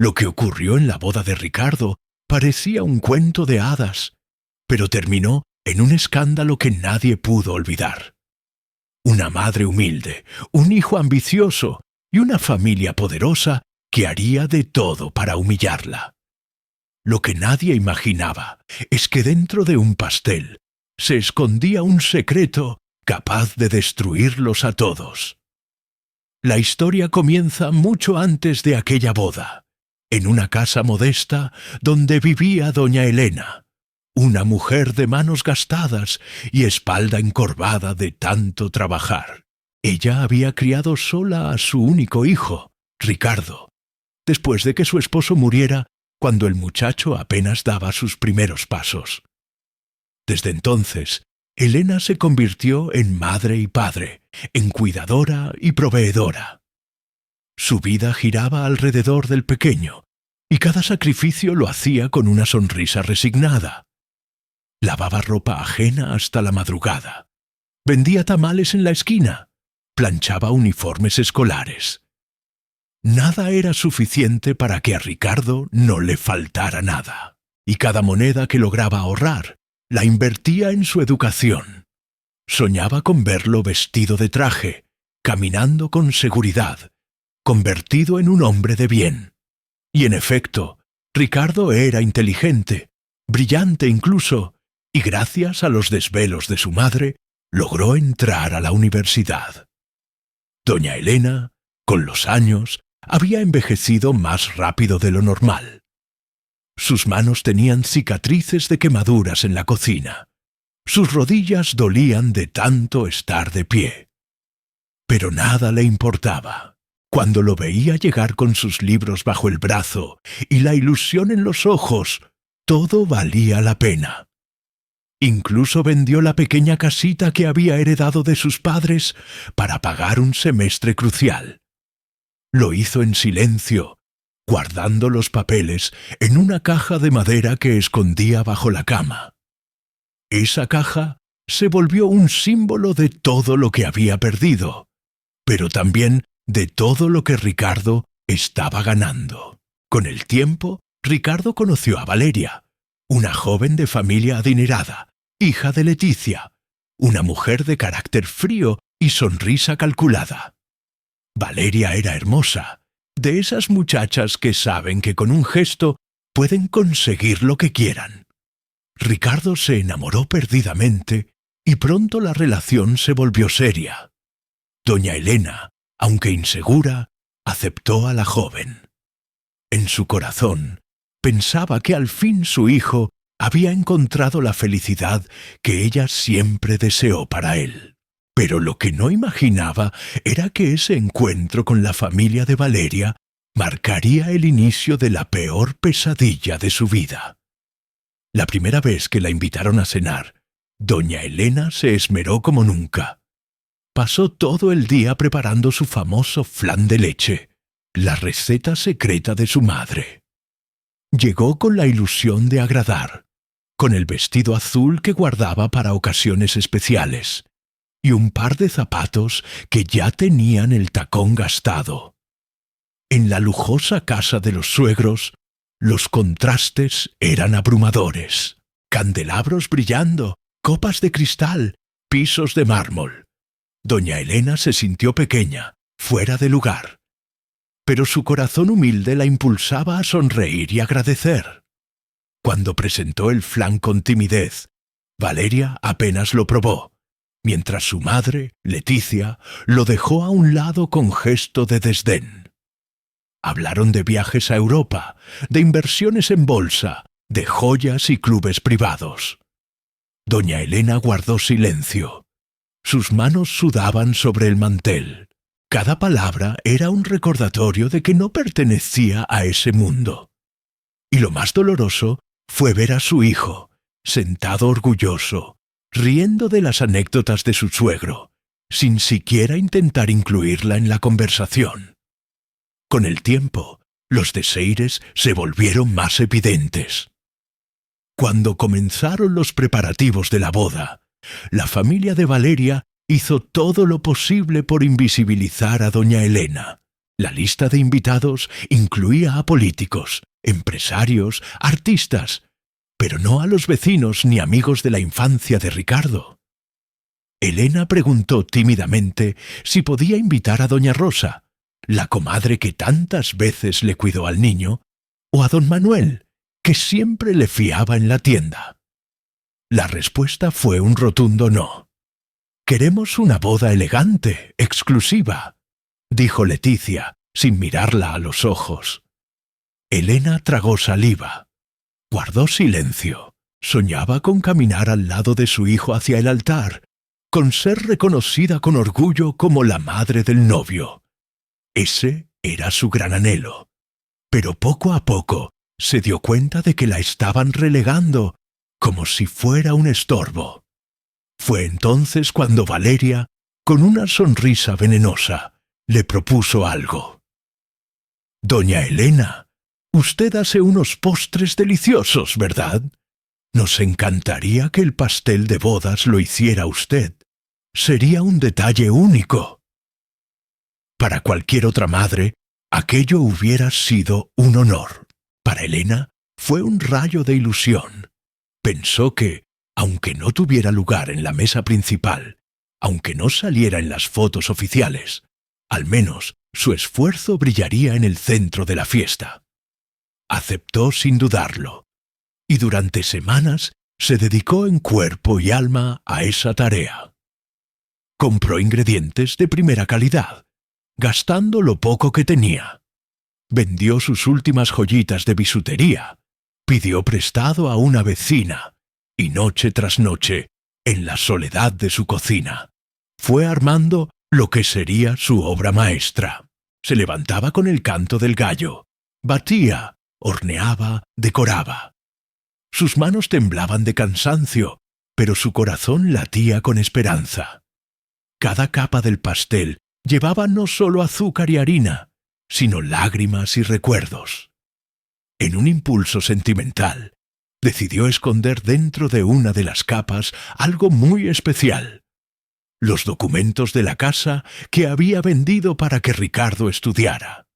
Lo que ocurrió en la boda de Ricardo parecía un cuento de hadas, pero terminó en un escándalo que nadie pudo olvidar. Una madre humilde, un hijo ambicioso y una familia poderosa que haría de todo para humillarla. Lo que nadie imaginaba es que dentro de un pastel se escondía un secreto capaz de destruirlos a todos. La historia comienza mucho antes de aquella boda, en una casa modesta donde vivía doña Elena, una mujer de manos gastadas y espalda encorvada de tanto trabajar. Ella había criado sola a su único hijo, Ricardo, después de que su esposo muriera cuando el muchacho apenas daba sus primeros pasos. Desde entonces, Elena se convirtió en madre y padre, en cuidadora y proveedora. Su vida giraba alrededor del pequeño, y cada sacrificio lo hacía con una sonrisa resignada. Lavaba ropa ajena hasta la madrugada. Vendía tamales en la esquina. Planchaba uniformes escolares. Nada era suficiente para que a Ricardo no le faltara nada, y cada moneda que lograba ahorrar la invertía en su educación. Soñaba con verlo vestido de traje, caminando con seguridad, convertido en un hombre de bien. Y en efecto, Ricardo era inteligente, brillante incluso, y gracias a los desvelos de su madre, logró entrar a la universidad. Doña Elena, con los años, había envejecido más rápido de lo normal. Sus manos tenían cicatrices de quemaduras en la cocina. Sus rodillas dolían de tanto estar de pie. Pero nada le importaba. Cuando lo veía llegar con sus libros bajo el brazo y la ilusión en los ojos, todo valía la pena. Incluso vendió la pequeña casita que había heredado de sus padres para pagar un semestre crucial. Lo hizo en silencio, guardando los papeles en una caja de madera que escondía bajo la cama. Esa caja se volvió un símbolo de todo lo que había perdido, pero también de todo lo que Ricardo estaba ganando. Con el tiempo, Ricardo conoció a Valeria, una joven de familia adinerada, hija de Leticia, una mujer de carácter frío y sonrisa calculada. Valeria era hermosa, de esas muchachas que saben que con un gesto pueden conseguir lo que quieran. Ricardo se enamoró perdidamente y pronto la relación se volvió seria. Doña Elena, aunque insegura, aceptó a la joven. En su corazón, pensaba que al fin su hijo había encontrado la felicidad que ella siempre deseó para él. Pero lo que no imaginaba era que ese encuentro con la familia de Valeria marcaría el inicio de la peor pesadilla de su vida. La primera vez que la invitaron a cenar, doña Elena se esmeró como nunca. Pasó todo el día preparando su famoso flan de leche, la receta secreta de su madre. Llegó con la ilusión de agradar, con el vestido azul que guardaba para ocasiones especiales, y un par de zapatos que ya tenían el tacón gastado. En la lujosa casa de los suegros, los contrastes eran abrumadores. Candelabros brillando, copas de cristal, pisos de mármol. Doña Elena se sintió pequeña, fuera de lugar. Pero su corazón humilde la impulsaba a sonreír y agradecer. Cuando presentó el flan con timidez, Valeria apenas lo probó, mientras su madre, Leticia, lo dejó a un lado con gesto de desdén. Hablaron de viajes a Europa, de inversiones en bolsa, de joyas y clubes privados. Doña Elena guardó silencio. Sus manos sudaban sobre el mantel. Cada palabra era un recordatorio de que no pertenecía a ese mundo. Y lo más doloroso fue ver a su hijo, sentado orgulloso, riendo de las anécdotas de su suegro, sin siquiera intentar incluirla en la conversación. Con el tiempo, los desaires se volvieron más evidentes. Cuando comenzaron los preparativos de la boda, la familia de Valeria hizo todo lo posible por invisibilizar a doña Elena. La lista de invitados incluía a políticos, empresarios, artistas, pero no a los vecinos ni amigos de la infancia de Ricardo. Elena preguntó tímidamente si podía invitar a doña Rosa, la comadre que tantas veces le cuidó al niño, o a don Manuel, que siempre le fiaba en la tienda. La respuesta fue un rotundo no. «Queremos una boda elegante, exclusiva», dijo Leticia, sin mirarla a los ojos. Elena tragó saliva. Guardó silencio. Soñaba con caminar al lado de su hijo hacia el altar, con ser reconocida con orgullo como la madre del novio. Ese era su gran anhelo. Pero poco a poco se dio cuenta de que la estaban relegando, como si fuera un estorbo. Fue entonces cuando Valeria, con una sonrisa venenosa, le propuso algo. «Doña Elena, usted hace unos postres deliciosos, ¿verdad? Nos encantaría que el pastel de bodas lo hiciera usted. Sería un detalle único». Para cualquier otra madre, aquello hubiera sido un honor. Para Elena fue un rayo de ilusión. Pensó que, aunque no tuviera lugar en la mesa principal, aunque no saliera en las fotos oficiales, al menos su esfuerzo brillaría en el centro de la fiesta. Aceptó sin dudarlo, y durante semanas se dedicó en cuerpo y alma a esa tarea. Compró ingredientes de primera calidad, gastando lo poco que tenía. Vendió sus últimas joyitas de bisutería, pidió prestado a una vecina, y noche tras noche, en la soledad de su cocina, fue armando lo que sería su obra maestra. Se levantaba con el canto del gallo, batía, horneaba, decoraba. Sus manos temblaban de cansancio, pero su corazón latía con esperanza. Cada capa del pastel llevaba no solo azúcar y harina, sino lágrimas y recuerdos. En un impulso sentimental, decidió esconder dentro de una de las capas algo muy especial: los documentos de la casa que había vendido para que Ricardo estudiara.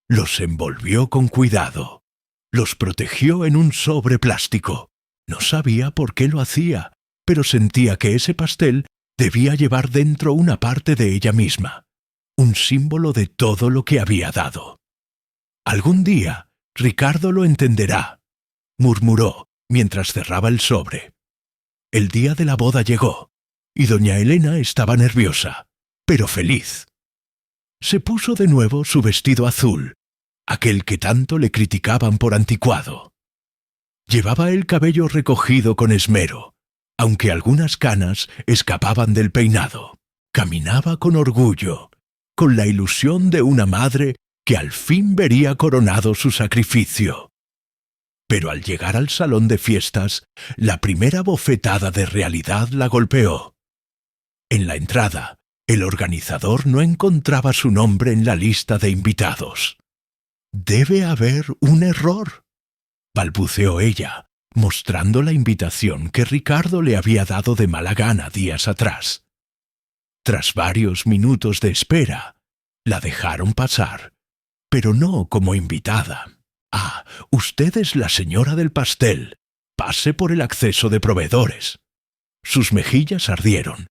Los envolvió con cuidado, los protegió en un sobre plástico. No sabía por qué lo hacía, pero sentía que ese pastel debía llevar dentro una parte de ella misma, un símbolo de todo lo que había dado. «Algún día Ricardo lo entenderá», murmuró mientras cerraba el sobre. El día de la boda llegó, y doña Elena estaba nerviosa, pero feliz. Se puso de nuevo su vestido azul, aquel que tanto le criticaban por anticuado. Llevaba el cabello recogido con esmero, aunque algunas canas escapaban del peinado. Caminaba con orgullo, con la ilusión de una madre que al fin vería coronado su sacrificio. Pero al llegar al salón de fiestas, la primera bofetada de realidad la golpeó. En la entrada, el organizador no encontraba su nombre en la lista de invitados. «Debe haber un error», balbuceó ella, mostrando la invitación que Ricardo le había dado de mala gana días atrás. Tras varios minutos de espera, la dejaron pasar, pero no como invitada. «Ah, usted es la señora del pastel. Pase por el acceso de proveedores». Sus mejillas ardieron.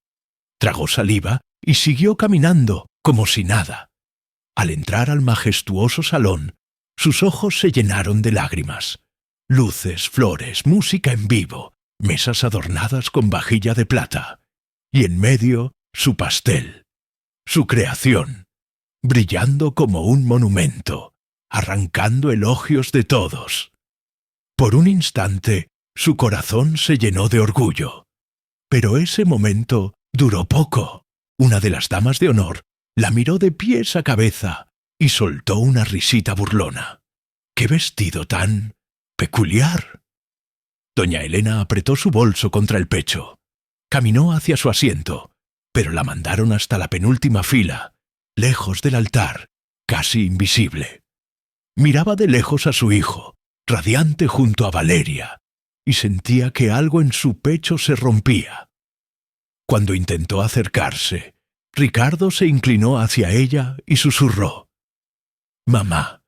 Tragó saliva y siguió caminando, como si nada. Al entrar al majestuoso salón, sus ojos se llenaron de lágrimas. Luces, flores, música en vivo, mesas adornadas con vajilla de plata. Y en medio, su pastel, su creación, brillando como un monumento, arrancando elogios de todos. Por un instante, su corazón se llenó de orgullo. Pero ese momento duró poco. Una de las damas de honor la miró de pies a cabeza y soltó una risita burlona. ¡Qué vestido tan peculiar! Doña Elena apretó su bolso contra el pecho. Caminó hacia su asiento, pero la mandaron hasta la penúltima fila, lejos del altar, casi invisible. Miraba de lejos a su hijo, radiante junto a Valeria, y sentía que algo en su pecho se rompía. Cuando intentó acercarse, Ricardo se inclinó hacia ella y susurró: «Mamá,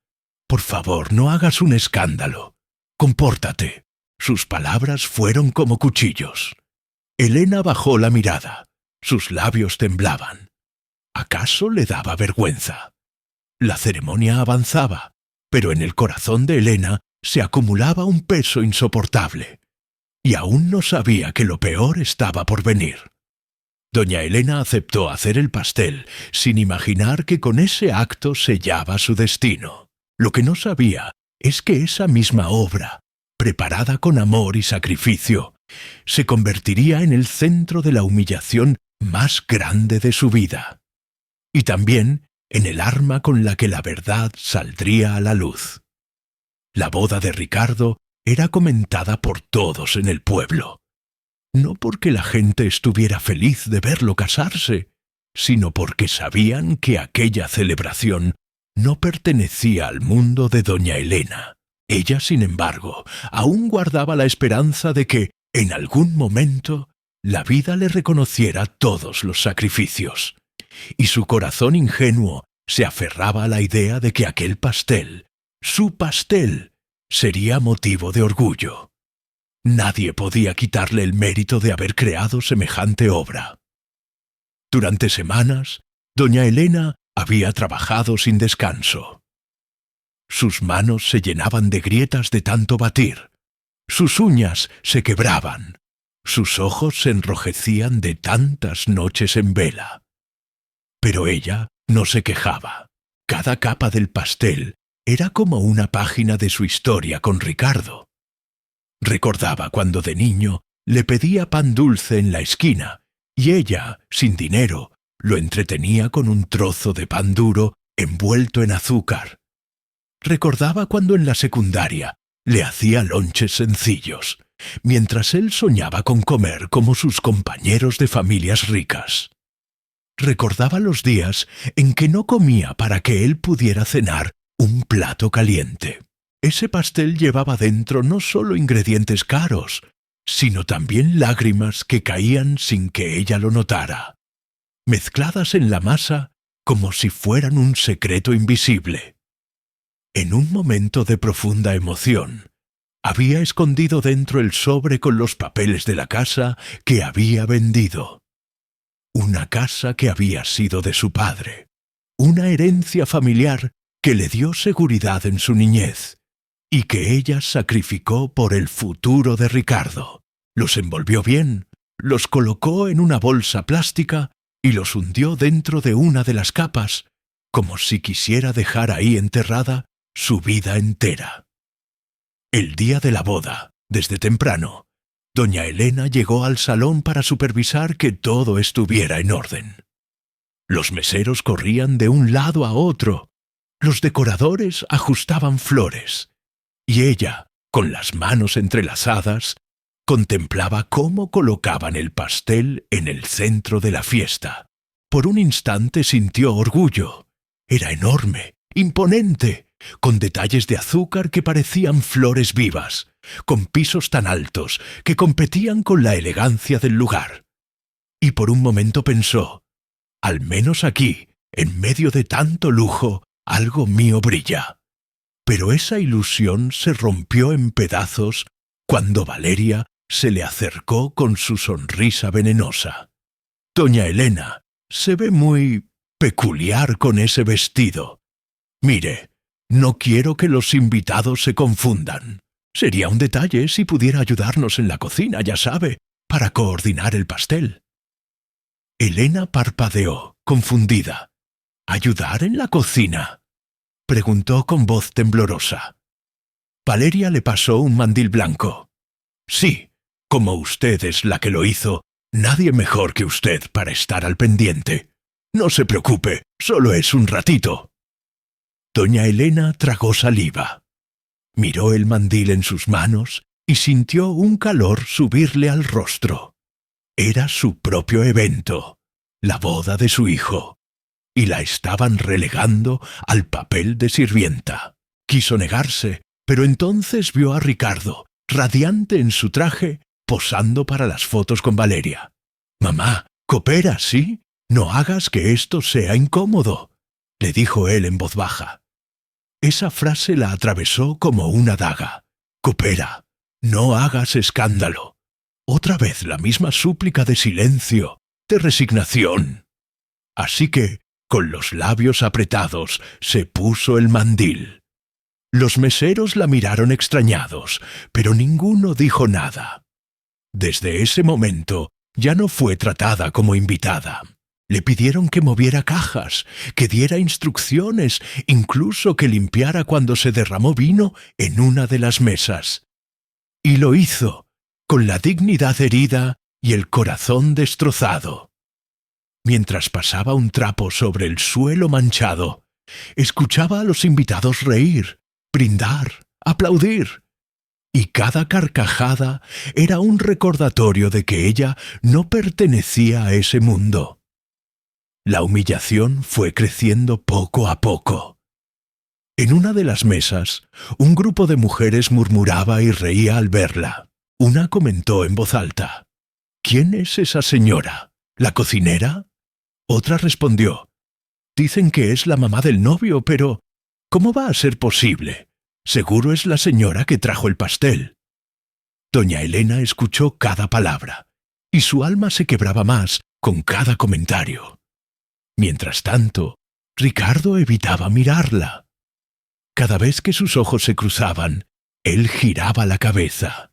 por favor, no hagas un escándalo. Compórtate». Sus palabras fueron como cuchillos. Elena bajó la mirada. Sus labios temblaban. ¿Acaso le daba vergüenza? La ceremonia avanzaba, pero en el corazón de Elena se acumulaba un peso insoportable. Y aún no sabía que lo peor estaba por venir. Doña Elena aceptó hacer el pastel sin imaginar que con ese acto sellaba su destino. Lo que no sabía es que esa misma obra, preparada con amor y sacrificio, se convertiría en el centro de la humillación más grande de su vida. Y también en el arma con la que la verdad saldría a la luz. La boda de Ricardo era comentada por todos en el pueblo. No porque la gente estuviera feliz de verlo casarse, sino porque sabían que aquella celebración no pertenecía al mundo de doña Elena. Ella, sin embargo, aún guardaba la esperanza de que, en algún momento, la vida le reconociera todos los sacrificios, y su corazón ingenuo se aferraba a la idea de que aquel pastel, su pastel, sería motivo de orgullo. Nadie podía quitarle el mérito de haber creado semejante obra. Durante semanas, doña Elena había trabajado sin descanso. Sus manos se llenaban de grietas de tanto batir, sus uñas se quebraban, sus ojos se enrojecían de tantas noches en vela. Pero ella no se quejaba. Cada capa del pastel era como una página de su historia con Ricardo. Recordaba cuando de niño le pedía pan dulce en la esquina y ella, sin dinero, lo entretenía con un trozo de pan duro envuelto en azúcar. Recordaba cuando en la secundaria le hacía lonches sencillos, mientras él soñaba con comer como sus compañeros de familias ricas. Recordaba los días en que no comía para que él pudiera cenar un plato caliente. Ese pastel llevaba dentro no solo ingredientes caros, sino también lágrimas que caían sin que ella lo notara, mezcladas en la masa como si fueran un secreto invisible. En un momento de profunda emoción, había escondido dentro el sobre con los papeles de la casa que había vendido. Una casa que había sido de su padre, una herencia familiar que le dio seguridad en su niñez y que ella sacrificó por el futuro de Ricardo. Los envolvió bien, los colocó en una bolsa plástica y los hundió dentro de una de las capas, como si quisiera dejar ahí enterrada su vida entera. El día de la boda, desde temprano, doña Elena llegó al salón para supervisar que todo estuviera en orden. Los meseros corrían de un lado a otro, los decoradores ajustaban flores, y ella, con las manos entrelazadas, contemplaba cómo colocaban el pastel en el centro de la fiesta. Por un instante sintió orgullo. Era enorme, imponente, con detalles de azúcar que parecían flores vivas, con pisos tan altos que competían con la elegancia del lugar. Y por un momento pensó, al menos aquí, en medio de tanto lujo, algo mío brilla. Pero esa ilusión se rompió en pedazos cuando Valeria se le acercó con su sonrisa venenosa. «Doña Elena, se ve muy peculiar con ese vestido. Mire, no quiero que los invitados se confundan. Sería un detalle si pudiera ayudarnos en la cocina, ya sabe, para coordinar el pastel». Elena parpadeó, confundida. «¿Ayudar en la cocina?», preguntó con voz temblorosa. Valeria le pasó un mandil blanco. «Sí, como usted es la que lo hizo, nadie mejor que usted para estar al pendiente. No se preocupe, solo es un ratito». Doña Elena tragó saliva. Miró el mandil en sus manos y sintió un calor subirle al rostro. Era su propio evento, la boda de su hijo, y la estaban relegando al papel de sirvienta. Quiso negarse, pero entonces vio a Ricardo, radiante en su traje, posando para las fotos con Valeria. «Mamá, coopera, ¿sí? No hagas que esto sea incómodo», le dijo él en voz baja. Esa frase la atravesó como una daga. «Coopera, no hagas escándalo». Otra vez la misma súplica de silencio, de resignación. Así que, con los labios apretados, se puso el mandil. Los meseros la miraron extrañados, pero ninguno dijo nada. Desde ese momento ya no fue tratada como invitada. Le pidieron que moviera cajas, que diera instrucciones, incluso que limpiara cuando se derramó vino en una de las mesas. Y lo hizo, con la dignidad herida y el corazón destrozado. Mientras pasaba un trapo sobre el suelo manchado, escuchaba a los invitados reír, brindar, aplaudir. Y cada carcajada era un recordatorio de que ella no pertenecía a ese mundo. La humillación fue creciendo poco a poco. En una de las mesas, un grupo de mujeres murmuraba y reía al verla. Una comentó en voz alta: «¿Quién es esa señora? ¿La cocinera?» Otra respondió: «Dicen que es la mamá del novio, pero ¿cómo va a ser posible? Seguro es la señora que trajo el pastel». Doña Elena escuchó cada palabra, y su alma se quebraba más con cada comentario. Mientras tanto, Ricardo evitaba mirarla. Cada vez que sus ojos se cruzaban, él giraba la cabeza.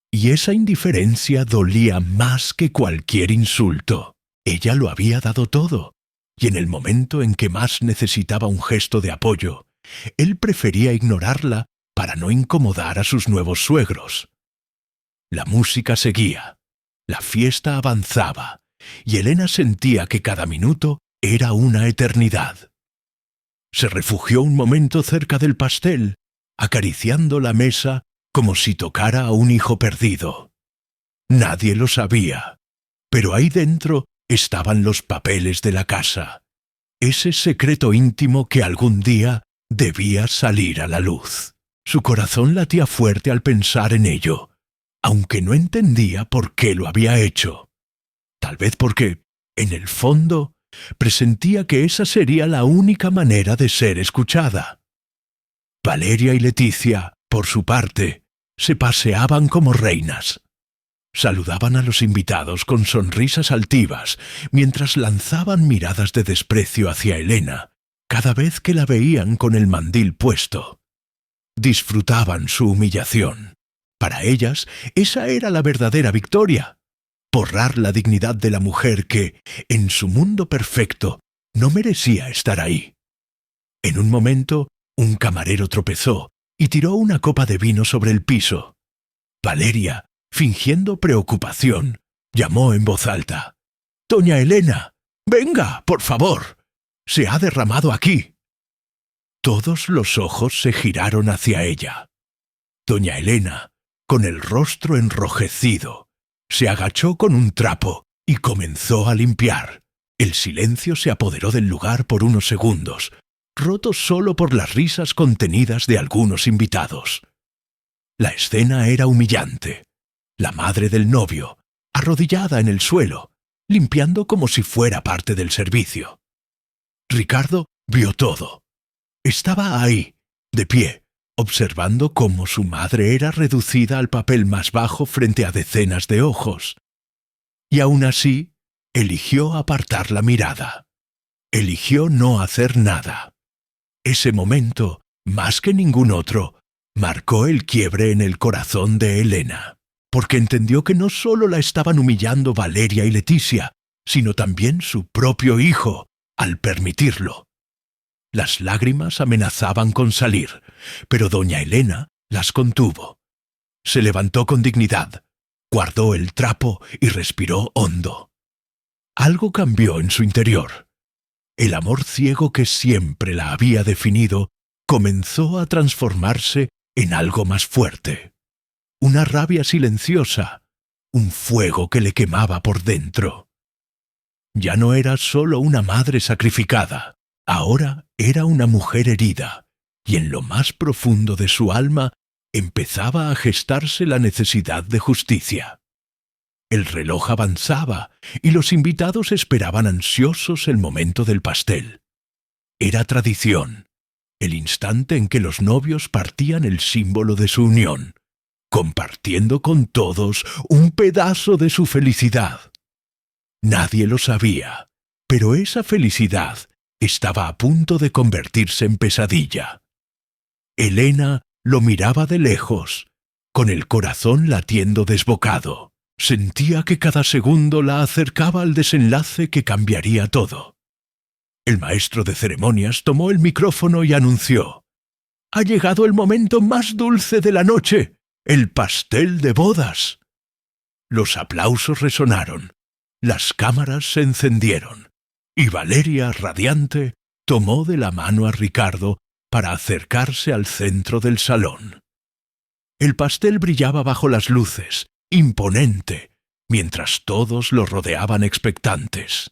Y esa indiferencia dolía más que cualquier insulto. Ella lo había dado todo, y en el momento en que más necesitaba un gesto de apoyo, él prefería ignorarla para no incomodar a sus nuevos suegros. La música seguía, la fiesta avanzaba, y Elena sentía que cada minuto era una eternidad. Se refugió un momento cerca del pastel, acariciando la mesa como si tocara a un hijo perdido. Nadie lo sabía, pero ahí dentro estaban los papeles de la casa, ese secreto íntimo que algún día debía salir a la luz. Su corazón latía fuerte al pensar en ello, aunque no entendía por qué lo había hecho. Tal vez porque, en el fondo, presentía que esa sería la única manera de ser escuchada. Valeria y Leticia, por su parte, se paseaban como reinas. Saludaban a los invitados con sonrisas altivas, mientras lanzaban miradas de desprecio hacia Elena cada vez que la veían con el mandil puesto. Disfrutaban su humillación. Para ellas, esa era la verdadera victoria. Borrar la dignidad de la mujer que, en su mundo perfecto, no merecía estar ahí. En un momento, un camarero tropezó y tiró una copa de vino sobre el piso. Valeria, fingiendo preocupación, llamó en voz alta: «Doña Elena, venga, por favor. Se ha derramado aquí». Todos los ojos se giraron hacia ella. Doña Elena, con el rostro enrojecido, se agachó con un trapo y comenzó a limpiar. El silencio se apoderó del lugar por unos segundos, roto solo por las risas contenidas de algunos invitados. La escena era humillante. La madre del novio, arrodillada en el suelo, limpiando como si fuera parte del servicio. Ricardo vio todo. Estaba ahí, de pie, observando cómo su madre era reducida al papel más bajo frente a decenas de ojos. Y aún así, eligió apartar la mirada. Eligió no hacer nada. Ese momento, más que ningún otro, marcó el quiebre en el corazón de Elena, porque entendió que no solo la estaban humillando Valeria y Leticia, sino también su propio hijo, al permitirlo. Las lágrimas amenazaban con salir, pero doña Elena las contuvo. Se levantó con dignidad, guardó el trapo y respiró hondo. Algo cambió en su interior. El amor ciego que siempre la había definido comenzó a transformarse en algo más fuerte. Una rabia silenciosa, un fuego que le quemaba por dentro. Ya no era solo una madre sacrificada, ahora era una mujer herida, y en lo más profundo de su alma empezaba a gestarse la necesidad de justicia. El reloj avanzaba y los invitados esperaban ansiosos el momento del pastel. Era tradición. el instante en que los novios partían el símbolo de su unión, compartiendo con todos un pedazo de su felicidad. Nadie lo sabía, pero esa felicidad estaba a punto de convertirse en pesadilla. Elena lo miraba de lejos, con el corazón latiendo desbocado. Sentía que cada segundo la acercaba al desenlace que cambiaría todo. El maestro de ceremonias tomó el micrófono y anunció: «Ha llegado el momento más dulce de la noche, el pastel de bodas». Los aplausos resonaron, las cámaras se encendieron, y Valeria, radiante, tomó de la mano a Ricardo para acercarse al centro del salón. El pastel brillaba bajo las luces, imponente, mientras todos lo rodeaban expectantes.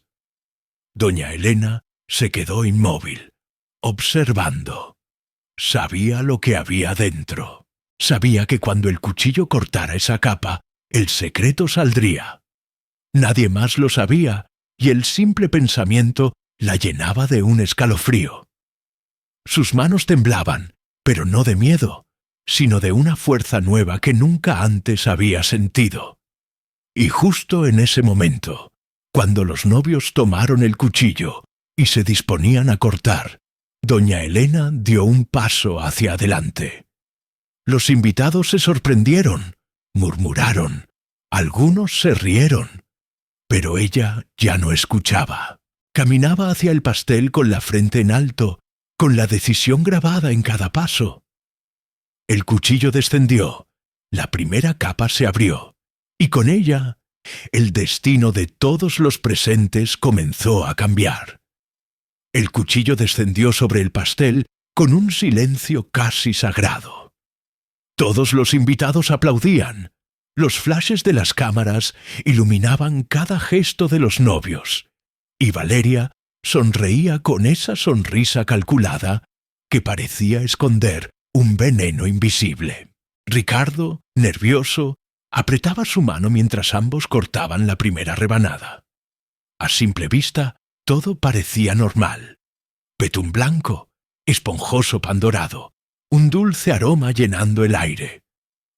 Doña Elena se quedó inmóvil, observando. Sabía lo que había dentro. Sabía que cuando el cuchillo cortara esa capa, el secreto saldría. Nadie más lo sabía, y el simple pensamiento la llenaba de un escalofrío. Sus manos temblaban, pero no de miedo, sino de una fuerza nueva que nunca antes había sentido. Y justo en ese momento, cuando los novios tomaron el cuchillo y se disponían a cortar, doña Elena dio un paso hacia adelante. Los invitados se sorprendieron, murmuraron, algunos se rieron, pero ella ya no escuchaba. Caminaba hacia el pastel con la frente en alto, con la decisión grabada en cada paso. El cuchillo descendió, la primera capa se abrió, y con ella, el destino de todos los presentes comenzó a cambiar. El cuchillo descendió sobre el pastel con un silencio casi sagrado. Todos los invitados aplaudían. Los flashes de las cámaras iluminaban cada gesto de los novios, y Valeria sonreía con esa sonrisa calculada que parecía esconder un veneno invisible. Ricardo, nervioso, apretaba su mano mientras ambos cortaban la primera rebanada. A simple vista, todo parecía normal. Betún blanco, esponjoso pan dorado, un dulce aroma llenando el aire.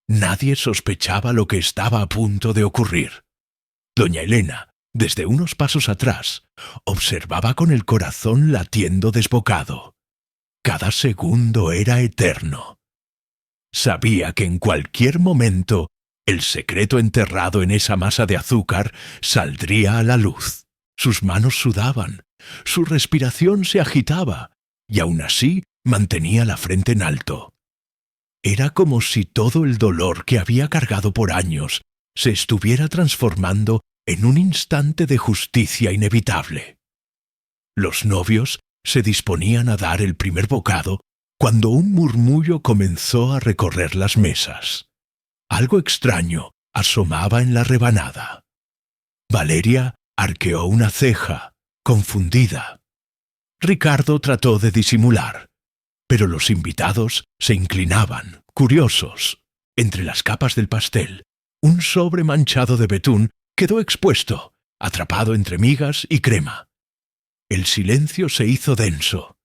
Nadie sospechaba lo que estaba a punto de ocurrir. Doña Elena, desde unos pasos atrás, observaba con el corazón latiendo desbocado. Cada segundo era eterno. Sabía que en cualquier momento el secreto enterrado en esa masa de azúcar saldría a la luz. Sus manos sudaban, su respiración se agitaba, y aún así mantenía la frente en alto. Era como si todo el dolor que había cargado por años se estuviera transformando en un instante de justicia inevitable. Los novios se disponían a dar el primer bocado cuando un murmullo comenzó a recorrer las mesas. Algo extraño asomaba en la rebanada. Valeria arqueó una ceja, confundida. Ricardo trató de disimular, pero los invitados se inclinaban, curiosos. Entre las capas del pastel, un sobre manchado de betún quedó expuesto, atrapado entre migas y crema. El silencio se hizo denso.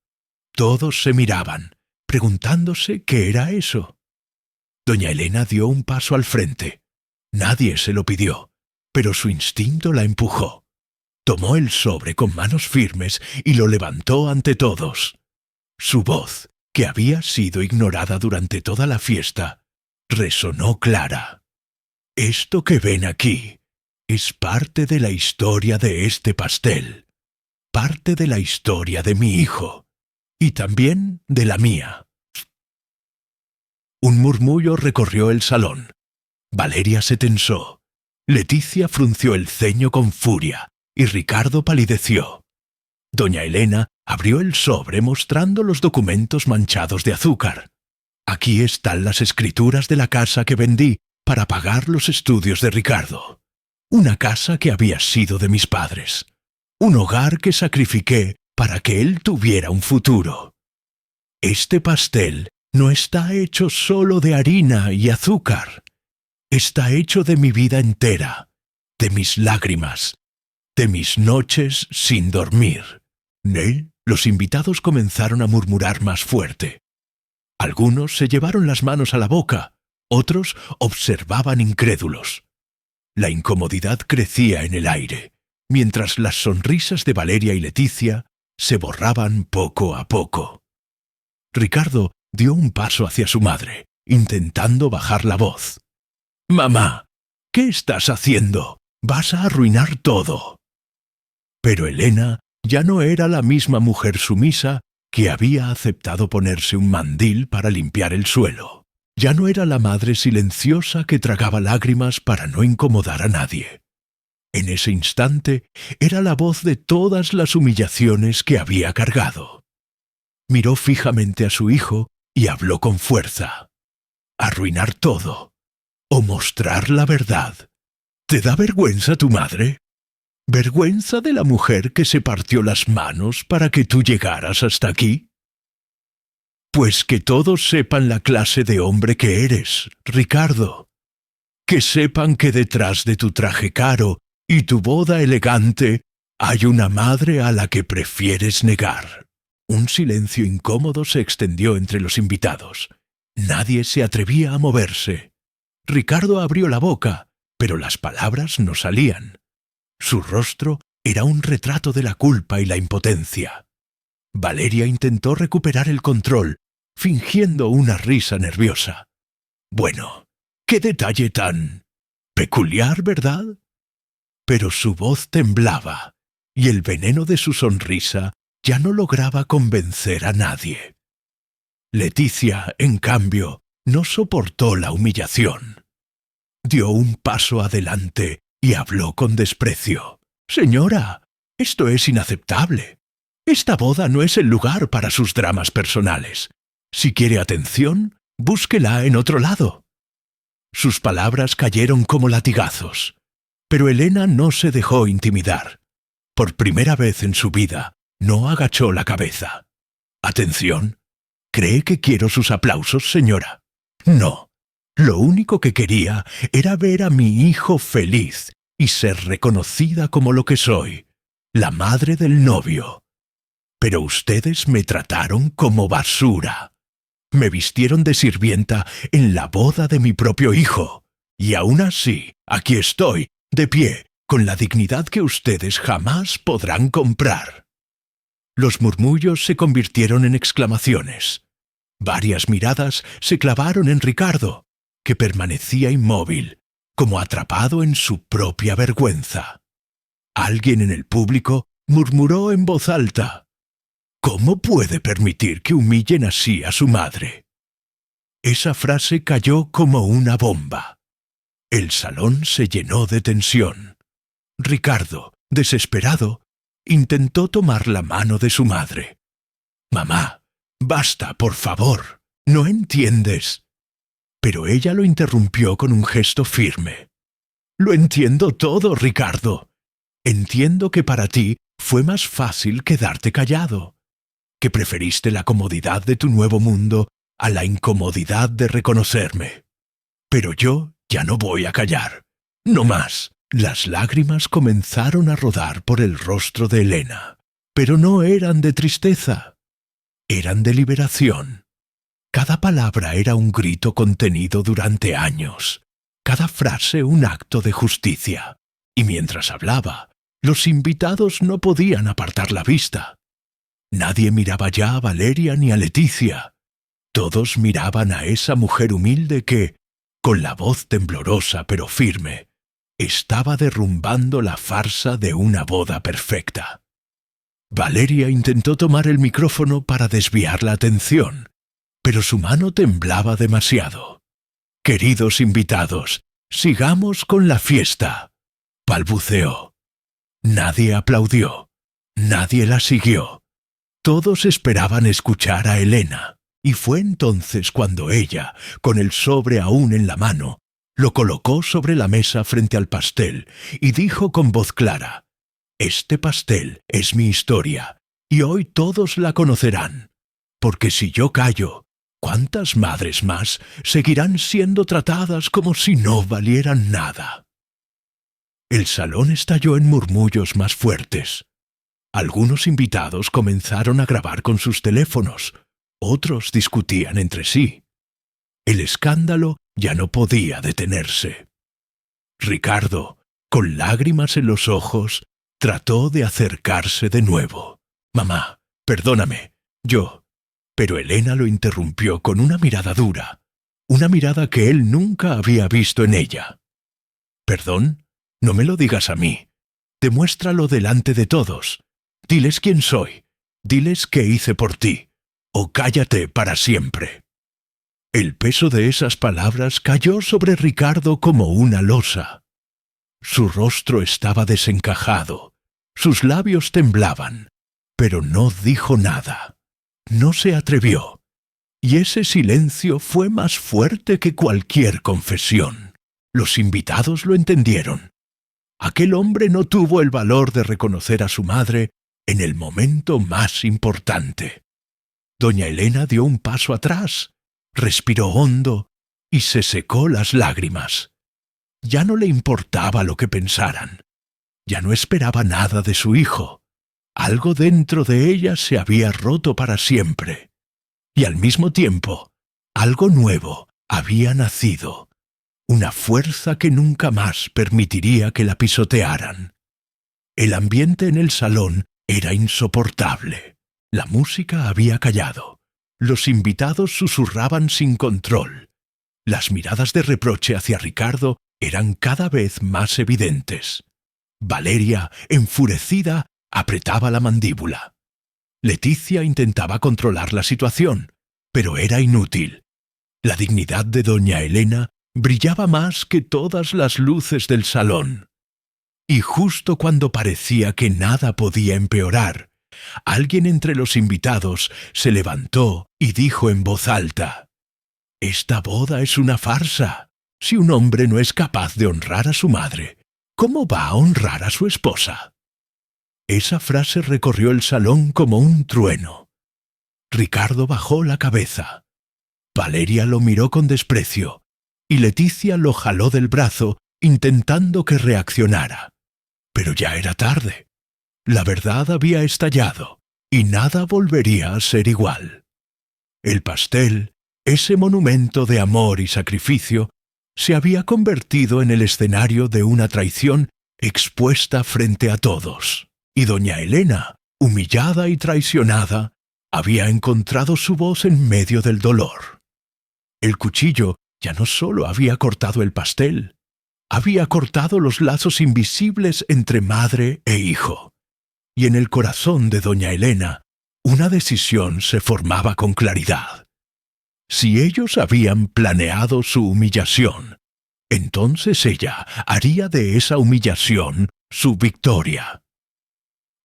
Todos se miraban, preguntándose qué era eso. Doña Elena dio un paso al frente. Nadie se lo pidió, pero su instinto la empujó. Tomó el sobre con manos firmes y lo levantó ante todos. Su voz, que había sido ignorada durante toda la fiesta, resonó clara. Esto que ven aquí es parte de la historia de este pastel, parte de la historia de mi hijo, y también de la mía. Un murmullo recorrió el salón. Valeria se tensó. Leticia frunció el ceño con furia, y Ricardo palideció. Doña Elena abrió el sobre mostrando los documentos manchados de azúcar. Aquí están las escrituras de la casa que vendí para pagar los estudios de Ricardo. Una casa que había sido de mis padres. Un hogar que sacrifiqué para que él tuviera un futuro. Este pastel no está hecho solo de harina y azúcar. Está hecho de mi vida entera, de mis lágrimas, de mis noches sin dormir. Nel Los invitados comenzaron a murmurar más fuerte. Algunos se llevaron las manos a la boca, otros observaban incrédulos. La incomodidad crecía en el aire, mientras las sonrisas de Valeria y Leticia se borraban poco a poco. Ricardo dio un paso hacia su madre, intentando bajar la voz. «Mamá, ¿qué estás haciendo? Vas a arruinar todo». Pero Elena ya no era la misma mujer sumisa que había aceptado ponerse un mandil para limpiar el suelo. Ya no era la madre silenciosa que tragaba lágrimas para no incomodar a nadie. En ese instante era la voz de todas las humillaciones que había cargado. Miró fijamente a su hijo y habló con fuerza. «Arruinar todo. O mostrar la verdad. ¿Te da vergüenza tu madre? ¿Vergüenza de la mujer que se partió las manos para que tú llegaras hasta aquí? Pues que todos sepan la clase de hombre que eres, Ricardo. Que sepan que detrás de tu traje caro y tu boda elegante hay una madre a la que prefieres negar». Un silencio incómodo se extendió entre los invitados. Nadie se atrevía a moverse. Ricardo abrió la boca, pero las palabras no salían. Su rostro era un retrato de la culpa y la impotencia. Valeria intentó recuperar el control, fingiendo una risa nerviosa. «Bueno, qué detalle tan peculiar, ¿verdad?». Pero su voz temblaba, y el veneno de su sonrisa ya no lograba convencer a nadie. Leticia, en cambio, no soportó la humillación. Dio un paso adelante y habló con desprecio. «Señora, esto es inaceptable. Esta boda no es el lugar para sus dramas personales. Si quiere atención, búsquela en otro lado». Sus palabras cayeron como latigazos, pero Elena no se dejó intimidar. Por primera vez en su vida, no agachó la cabeza. «¿Atención? ¿Cree que quiero sus aplausos, señora? No. Lo único que quería era ver a mi hijo feliz y ser reconocida como lo que soy, la madre del novio. Pero ustedes me trataron como basura. Me vistieron de sirvienta en la boda de mi propio hijo. Y aún así, aquí estoy, de pie, con la dignidad que ustedes jamás podrán comprar». Los murmullos se convirtieron en exclamaciones. Varias miradas se clavaron en Ricardo, que permanecía inmóvil, como atrapado en su propia vergüenza. Alguien en el público murmuró en voz alta: «¿Cómo puede permitir que humillen así a su madre?». Esa frase cayó como una bomba. El salón se llenó de tensión. Ricardo, desesperado, intentó tomar la mano de su madre. «Mamá, basta, por favor, ¿no entiendes?». Pero ella lo interrumpió con un gesto firme. «Lo entiendo todo, Ricardo. Entiendo que para ti fue más fácil quedarte callado, que preferiste la comodidad de tu nuevo mundo a la incomodidad de reconocerme. Pero yo ya no voy a callar. No más». Las lágrimas comenzaron a rodar por el rostro de Elena, pero no eran de tristeza. Eran de liberación. Cada palabra era un grito contenido durante años, cada frase un acto de justicia. Y mientras hablaba, los invitados no podían apartar la vista. Nadie miraba ya a Valeria ni a Leticia. Todos miraban a esa mujer humilde que, con la voz temblorosa pero firme, estaba derrumbando la farsa de una boda perfecta. Valeria intentó tomar el micrófono para desviar la atención, pero su mano temblaba demasiado. «Queridos invitados, sigamos con la fiesta», balbuceó. Nadie aplaudió, nadie la siguió. Todos esperaban escuchar a Elena, y fue entonces cuando ella, con el sobre aún en la mano, lo colocó sobre la mesa frente al pastel y dijo con voz clara: «Este pastel es mi historia, y hoy todos la conocerán, porque si yo callo, ¿cuántas madres más seguirán siendo tratadas como si no valieran nada?». El salón estalló en murmullos más fuertes. Algunos invitados comenzaron a grabar con sus teléfonos, otros discutían entre sí. El escándalo ya no podía detenerse. Ricardo, con lágrimas en los ojos, trató de acercarse de nuevo. «Mamá, perdóname, yo». Pero Elena lo interrumpió con una mirada dura, una mirada que él nunca había visto en ella. «¿Perdón? No me lo digas a mí. Demuéstralo delante de todos. Diles quién soy. Diles qué hice por ti. O cállate para siempre». El peso de esas palabras cayó sobre Ricardo como una losa. Su rostro estaba desencajado, sus labios temblaban, pero no dijo nada. No se atrevió, y ese silencio fue más fuerte que cualquier confesión. Los invitados lo entendieron. Aquel hombre no tuvo el valor de reconocer a su madre en el momento más importante. Doña Elena dio un paso atrás, respiró hondo y se secó las lágrimas. Ya no le importaba lo que pensaran. Ya no esperaba nada de su hijo. Algo dentro de ella se había roto para siempre. Y al mismo tiempo, algo nuevo había nacido. Una fuerza que nunca más permitiría que la pisotearan. El ambiente en el salón era insoportable. La música había callado. Los invitados susurraban sin control. Las miradas de reproche hacia Ricardo eran cada vez más evidentes. Valeria, enfurecida, apretaba la mandíbula. Leticia intentaba controlar la situación, pero era inútil. La dignidad de doña Elena brillaba más que todas las luces del salón. Y justo cuando parecía que nada podía empeorar, alguien entre los invitados se levantó y dijo en voz alta: «Esta boda es una farsa. Si un hombre no es capaz de honrar a su madre, ¿cómo va a honrar a su esposa?». Esa frase recorrió el salón como un trueno. Ricardo bajó la cabeza. Valeria lo miró con desprecio, y Leticia lo jaló del brazo intentando que reaccionara. Pero ya era tarde. La verdad había estallado, y nada volvería a ser igual. El pastel, ese monumento de amor y sacrificio, se había convertido en el escenario de una traición expuesta frente a todos. Y doña Elena, humillada y traicionada, había encontrado su voz en medio del dolor. El cuchillo ya no solo había cortado el pastel, había cortado los lazos invisibles entre madre e hijo. Y en el corazón de doña Elena, una decisión se formaba con claridad. Si ellos habían planeado su humillación, entonces ella haría de esa humillación su victoria.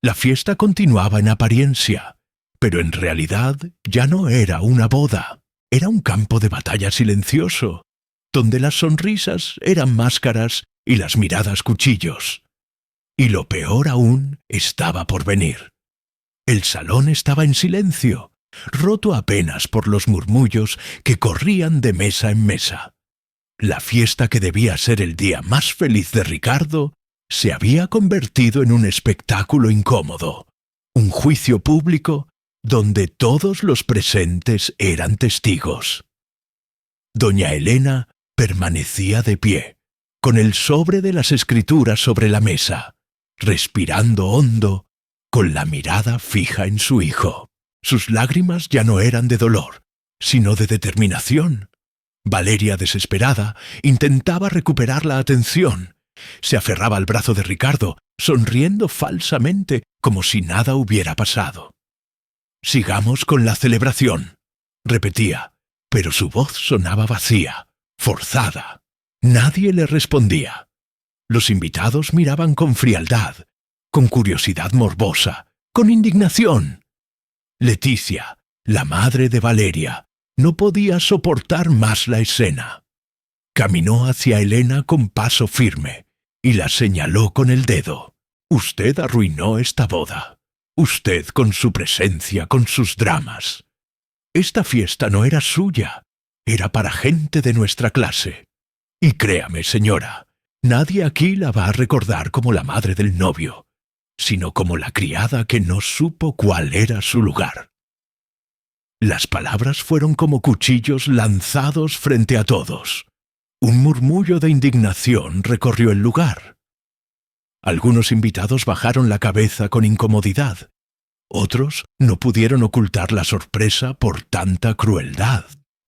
La fiesta continuaba en apariencia, pero en realidad ya no era una boda. Era un campo de batalla silencioso, donde las sonrisas eran máscaras y las miradas cuchillos. Y lo peor aún estaba por venir. El salón estaba en silencio, roto apenas por los murmullos que corrían de mesa en mesa. La fiesta que debía ser el día más feliz de Ricardo se había convertido en un espectáculo incómodo, un juicio público donde todos los presentes eran testigos. Doña Elena permanecía de pie, con el sobre de las escrituras sobre la mesa, respirando hondo, con la mirada fija en su hijo. Sus lágrimas ya no eran de dolor, sino de determinación. Valeria, desesperada, intentaba recuperar la atención. Se aferraba al brazo de Ricardo, sonriendo falsamente como si nada hubiera pasado. «Sigamos con la celebración», repetía, pero su voz sonaba vacía, forzada. Nadie le respondía. Los invitados miraban con frialdad, con curiosidad morbosa, con indignación. Leticia, la madre de Valeria, no podía soportar más la escena. Caminó hacia Elena con paso firme y la señaló con el dedo. «Usted arruinó esta boda. Usted con su presencia, con sus dramas. Esta fiesta no era suya, era para gente de nuestra clase. Y créame, señora, nadie aquí la va a recordar como la madre del novio. sino como la criada que no supo cuál era su lugar. Las palabras fueron como cuchillos lanzados frente a todos. Un murmullo de indignación recorrió el lugar. Algunos invitados bajaron la cabeza con incomodidad. Otros no pudieron ocultar la sorpresa por tanta crueldad.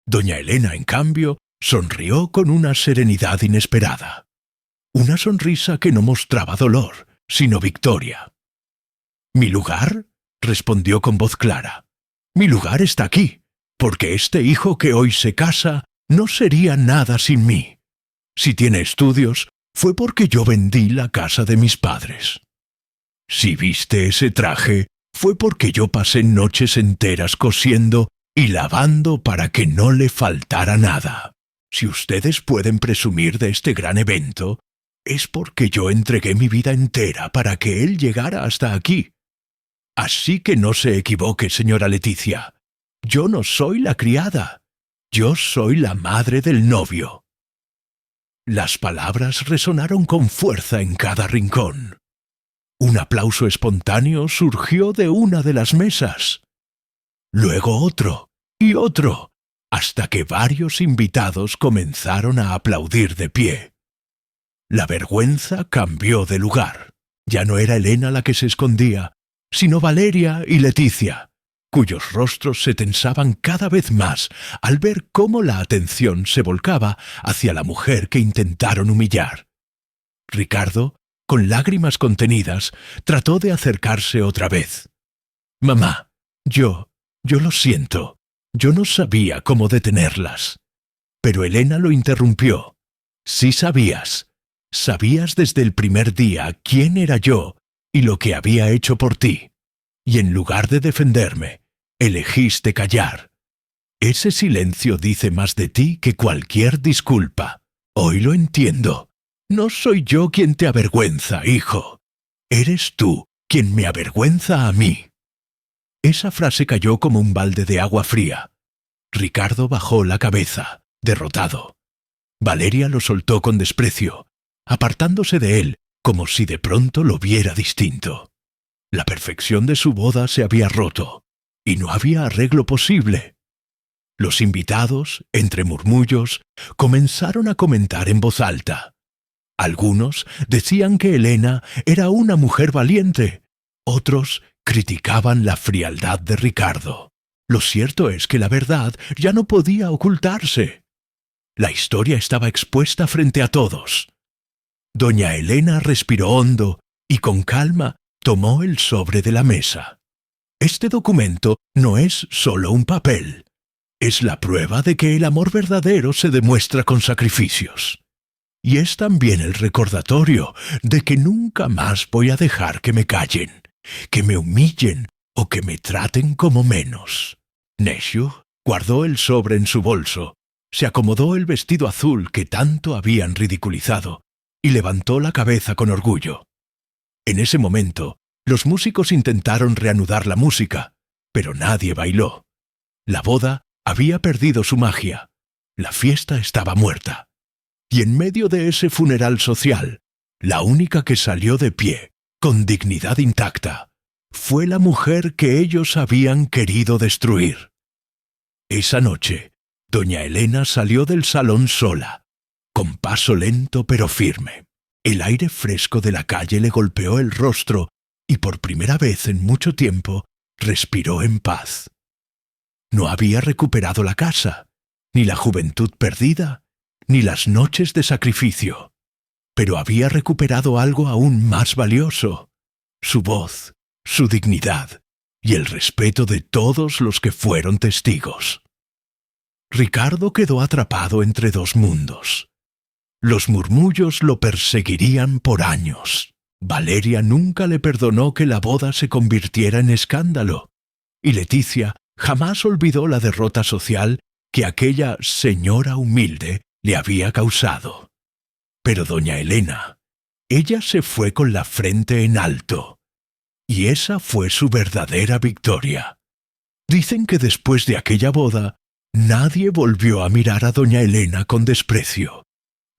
Doña Elena, en cambio, sonrió con una serenidad inesperada. Una sonrisa que no mostraba dolor, sino victoria. «¿Mi lugar?», respondió con voz clara. «Mi lugar está aquí, porque este hijo que hoy se casa no sería nada sin mí. Si tiene estudios, fue porque yo vendí la casa de mis padres. Si viste ese traje, fue porque yo pasé noches enteras cosiendo y lavando para que no le faltara nada. Si ustedes pueden presumir de este gran evento, es porque yo entregué mi vida entera para que él llegara hasta aquí. Así que no se equivoque, señora Leticia. Yo no soy la criada. Yo soy la madre del novio». Las palabras resonaron con fuerza en cada rincón. Un aplauso espontáneo surgió de una de las mesas. Luego otro y otro, hasta que varios invitados comenzaron a aplaudir de pie. La vergüenza cambió de lugar. Ya no era Elena la que se escondía, sino Valeria y Leticia, cuyos rostros se tensaban cada vez más al ver cómo la atención se volcaba hacia la mujer que intentaron humillar. Ricardo, con lágrimas contenidas, trató de acercarse otra vez. «Mamá, yo lo siento. Yo no sabía cómo detenerlas». Pero Elena lo interrumpió. «Sí sabías. Sabías desde el primer día quién era yo y lo que había hecho por ti. Y en lugar de defenderme, elegiste callar. Ese silencio dice más de ti que cualquier disculpa. Hoy lo entiendo. No soy yo quien te avergüenza, hijo. Eres tú quien me avergüenza a mí». Esa frase cayó como un balde de agua fría. Ricardo bajó la cabeza, derrotado. Valeria lo soltó con desprecio, apartándose de él como si de pronto lo viera distinto. La perfección de su boda se había roto, y no había arreglo posible. Los invitados, entre murmullos, comenzaron a comentar en voz alta. Algunos decían que Elena era una mujer valiente, otros criticaban la frialdad de Ricardo. Lo cierto es que la verdad ya no podía ocultarse. La historia estaba expuesta frente a todos. Doña Elena respiró hondo y con calma tomó el sobre de la mesa. Este documento no es solo un papel. Es la prueba de que el amor verdadero se demuestra con sacrificios. Y es también el recordatorio de que nunca más voy a dejar que me callen, que me humillen o que me traten como menos. Necio guardó el sobre en su bolso, se acomodó el vestido azul que tanto habían ridiculizado y levantó la cabeza con orgullo. En ese momento, los músicos intentaron reanudar la música, pero nadie bailó. La boda había perdido su magia. La fiesta estaba muerta. Y en medio de ese funeral social, la única que salió de pie, con dignidad intacta, fue la mujer que ellos habían querido destruir. Esa noche, doña Elena salió del salón sola, con paso lento pero firme. El aire fresco de la calle le golpeó el rostro y por primera vez en mucho tiempo respiró en paz. No había recuperado la casa, ni la juventud perdida, ni las noches de sacrificio, pero había recuperado algo aún más valioso: su voz, su dignidad y el respeto de todos los que fueron testigos. Ricardo quedó atrapado entre dos mundos. Los murmullos lo perseguirían por años. Valeria nunca le perdonó que la boda se convirtiera en escándalo, y Leticia jamás olvidó la derrota social que aquella señora humilde le había causado. Pero doña Elena, ella se fue con la frente en alto, y esa fue su verdadera victoria. Dicen que después de aquella boda, nadie volvió a mirar a doña Elena con desprecio.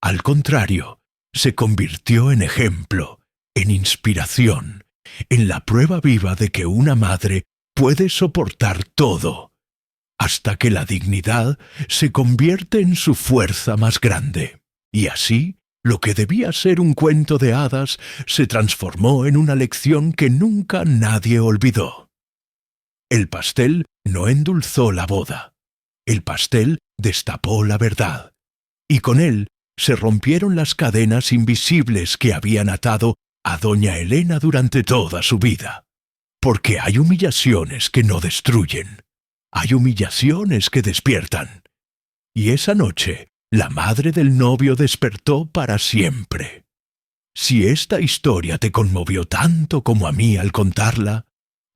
Al contrario, se convirtió en ejemplo, en inspiración, en la prueba viva de que una madre puede soportar todo, hasta que la dignidad se convierte en su fuerza más grande. Y así, lo que debía ser un cuento de hadas se transformó en una lección que nunca nadie olvidó. El pastel no endulzó la boda. El pastel destapó la verdad. Y con él se rompieron las cadenas invisibles que habían atado a doña Elena durante toda su vida. Porque hay humillaciones que no destruyen. Hay humillaciones que despiertan. Y esa noche, la madre del novio despertó para siempre. Si esta historia te conmovió tanto como a mí al contarla,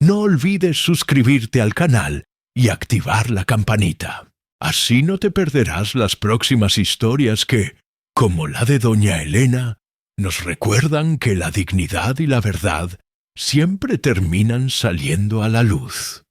no olvides suscribirte al canal y activar la campanita. Así no te perderás las próximas historias que, como la de doña Elena, nos recuerdan que la dignidad y la verdad siempre terminan saliendo a la luz.